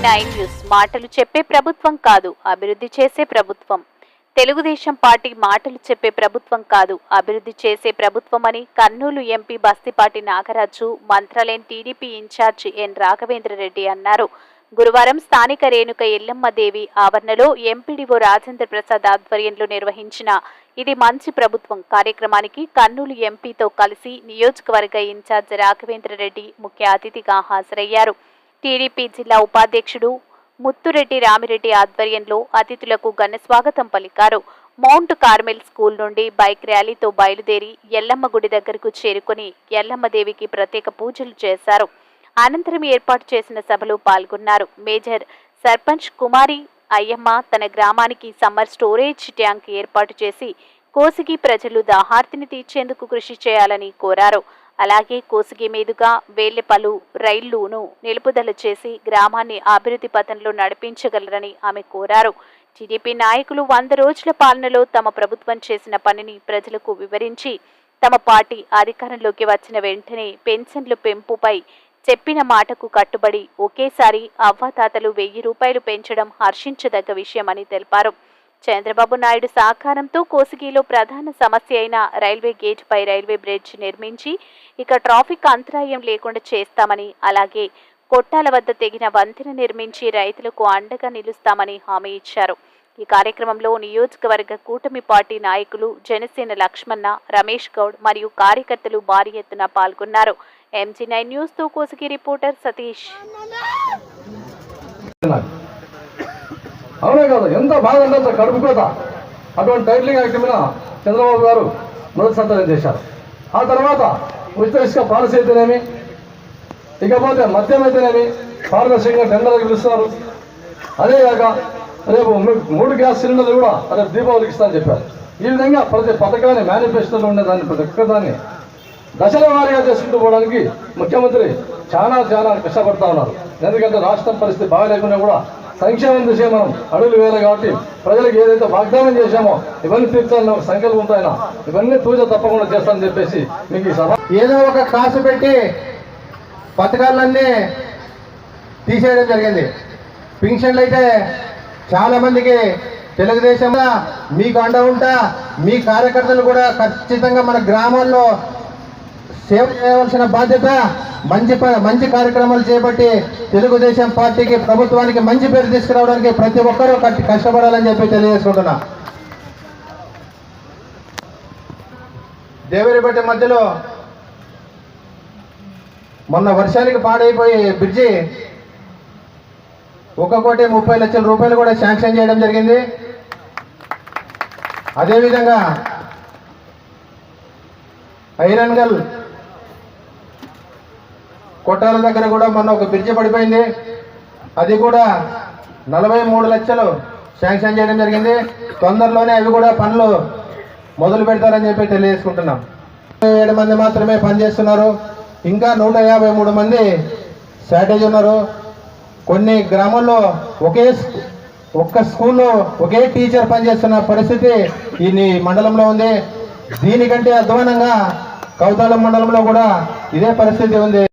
TV9 news మాటలు చెప్పే ప్రభుత్వం కాదు, అభివృద్ధి చేసే ప్రభుత్వం. తెలుగుదేశం పార్టీ మాటలు చెప్పే ప్రభుత్వం కాదు, అభివృద్ధి చేసే ప్రభుత్వం అని Kurnool MP Bastipati Nagaraju Mantralayam TDP incharge ఎన్ రాఘవేంద్రరెడ్డి అన్నారు. గురువారం స్థానిక రేణుక ఎల్లమ్మదేవి ఆవరణలో ఎంపీడీఓ రాజేంద్ర ప్రసాద్ ఆధ్వర్యంలో నిర్వహించిన ఇది మంచి ప్రభుత్వం కార్యక్రమానికి కర్నూలు ఎంపీతో కలిసి నియోజకవర్గ ఇన్ఛార్జ్ రాఘవేంద్రరెడ్డి ముఖ్య అతిథిగా హాజరయ్యారు. టీడీపీ జిల్లా ఉపాధ్యక్షుడు ముత్తురెడ్డి రామిరెడ్డి ఆధ్వర్యంలో అతిథులకు ఘన స్వాగతం పలికారు. మౌంట్ కార్మెల్ స్కూల్ నుండి బైక్ ర్యాలీతో బయలుదేరి ఎల్లమ్మ గుడి దగ్గరకు చేరుకుని ఎల్లమ్మదేవికి ప్రత్యేక పూజలు చేశారు. అనంతరం ఏర్పాటు చేసిన సభలో పాల్గొన్నారు. మేజర్ సర్పంచ్ కుమారి అయ్యమ్మ తన గ్రామానికి సమ్మర్ స్టోరేజ్ ట్యాంక్ ఏర్పాటు చేసి కోసిగి ప్రజలు దాహార్తిని తీర్చేందుకు కృషి చేయాలని కోరారు. అలాగే కోసిగి మీదుగా వేళ్లెపలు రైళ్లును నిలుపుదల చేసి గ్రామాన్ని అభివృద్ధి పథంలో నడిపించగలరని ఆమె కోరారు. టీడీపీ నాయకులు 100 రోజుల పాలనలో తమ ప్రభుత్వం చేసిన పనిని ప్రజలకు వివరించి తమ పార్టీ అధికారంలోకి వచ్చిన వెంటనే పెన్షన్ల పెంపుపై చెప్పిన మాటకు కట్టుబడి ఒకేసారి అవ్వాతాతలు 1000 రూపాయలు పెంచడం హర్షించదగ్గ విషయమని తెలిపారు. చంద్రబాబు నాయుడు సహకారంతో కోసిగిలో ప్రధాన సమస్య అయిన రైల్వే గేట్ పై రైల్వే బ్రిడ్జ్ నిర్మించి ఇక ట్రాఫిక్ అంతరాయం లేకుండా చేస్తామని, అలాగే కొట్టాల వద్ద తెగిన వంతెన నిర్మించి రైతులకు అండగా నిలుస్తామని హామీ ఇచ్చారు. ఈ కార్యక్రమంలో నియోజకవర్గ కూటమి పార్టీ నాయకులు జనసేన లక్ష్మణ, రమేష్ గౌడ్ మరియు కార్యకర్తలు భారీ ఎత్తున పాల్గొన్నారు. MG9 న్యూస్ తో కోసిగి రిపోర్టర్ సతీష్. అవునే కదా, ఎంత బాగా అంటే కడుపు కోత. అటువంటి టైటిలింగ్ యాక్ట్ మీద చంద్రబాబు గారు మొదటి సంతకం చేశారు. ఆ తర్వాత ఉచిత ఇసుక పాలసీ అయితేనేమి, ఇకపోతే మద్యం అయితేనేమి పారదర్శకంగా టెండర్లకు పిలుస్తున్నారు. అదేగాక రేపు 3 గ్యాస్ సిలిండర్లు కూడా రేపు దీపావళికి ఇస్తానని చెప్పారు. ఈ విధంగా ప్రతి పథకాన్ని మేనిఫెస్టోలో ఉండేదాన్ని ప్రతి ఒక్కదాన్ని దశల వారీగా చేసుకుంటూ పోవడానికి ముఖ్యమంత్రి చాలా కష్టపడతా ఉన్నారు. ఎందుకంటే రాష్ట్రం పరిస్థితి బాగాలేకుండా కూడా సంక్షేమం దిశ మనం అడుగులు వేయాలి. కాబట్టి ప్రజలకు ఏదైతే వాగ్దానం చేశామో ఇవన్నీ తీర్చాలని ఒక సంకల్పంతో అయినా ఇవన్నీ తూచ తప్పకుండా చేస్తానని చెప్పేసి మీకు ఈ సభ ఏదో ఒక కాసు పెట్టి పథకాలన్నీ తీసేయడం జరిగింది. పింఛన్లు అయితే చాలా మందికి తెలుగుదేశంలో మీకు అండ ఉంటా, మీ కార్యకర్తలు కూడా ఖచ్చితంగా మన గ్రామాల్లో సేవ చేయవలసిన బాధ్యత, మంచి కార్యక్రమాలు చేపట్టి తెలుగుదేశం పార్టీకి ప్రభుత్వానికి మంచి పేరు తీసుకురావడానికి ప్రతి ఒక్కరూ కష్టపడాలని చెప్పి తెలియజేసుకుంటున్నా. దేవరిపట్టి మధ్యలో మొన్న వర్షానికి పాడైపోయి బ్రిడ్జి 1,30,00,000 రూపాయలు కూడా శాంక్షన్ చేయడం జరిగింది. అదేవిధంగా ఐరన్గల్ కొట్టాల దగ్గర కూడా మొన్న ఒక బ్రిడ్జి పడిపోయింది. అది కూడా 43 లక్షలు శాంక్షన్ చేయడం జరిగింది. తొందరలోనే అవి కూడా పనులు మొదలు పెడతారని చెప్పి తెలియజేసుకుంటున్నాం. 7 మంది మాత్రమే పనిచేస్తున్నారు. ఇంకా 153 మంది షార్టేజ్ ఉన్నారు. కొన్ని గ్రామాల్లో ఒక్క స్కూల్లో ఒకే టీచర్ పనిచేస్తున్న పరిస్థితి ఈ మండలంలో ఉంది. దీనికంటే అధ్వానంగా కౌతాళం మండలంలో కూడా ఇదే పరిస్థితి ఉంది.